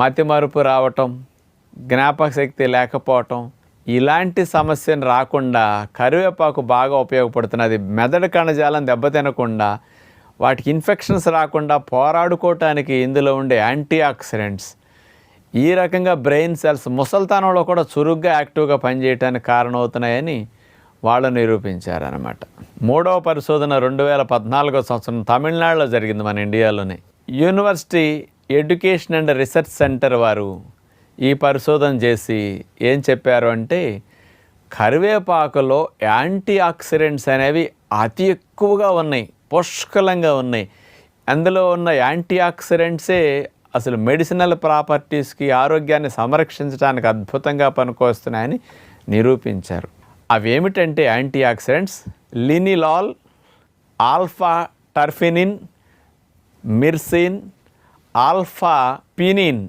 మతిమరుపు రావటం, జ్ఞాపక శక్తి లేకపోవటం, ఇలాంటి సమస్యను రాకుండా కరివేపాకు బాగా ఉపయోగపడుతున్నది. మెదడు కణజాలం దెబ్బతినకుండా, వాటికి ఇన్ఫెక్షన్స్ రాకుండా పోరాడుకోవటానికి ఇందులో ఉండే యాంటీ ఆక్సిడెంట్స్ ఈ రకంగా బ్రెయిన్ సెల్స్ ముసల్తనంలో కూడా చురుగ్గా యాక్టివ్గా పనిచేయడానికి కారణమవుతున్నాయని వాళ్ళు నిరూపించారనమాట. మూడవ పరిశోధన 2014 సంవత్సరం తమిళనాడులో జరిగింది, మన ఇండియాలోనే. University education and research centre వారు ఈ పరిశోధన చేసి ఏం చెప్పారు అంటే, కరివేపాకులో యాంటీ ఆక్సిడెంట్స్ అనేవి అతి ఎక్కువగా ఉన్నాయి, పుష్కలంగా ఉన్నాయి. అందులో ఉన్న యాంటీ ఆక్సిడెంట్సే అసలు మెడిసినల్ ప్రాపర్టీస్కి, ఆరోగ్యాన్ని సంరక్షించడానికి అద్భుతంగా పనికొస్తున్నాయని నిరూపించారు. అవి ఏమిటంటే antioxidants linalool, alpha terpinene, myrcene, alpha pinene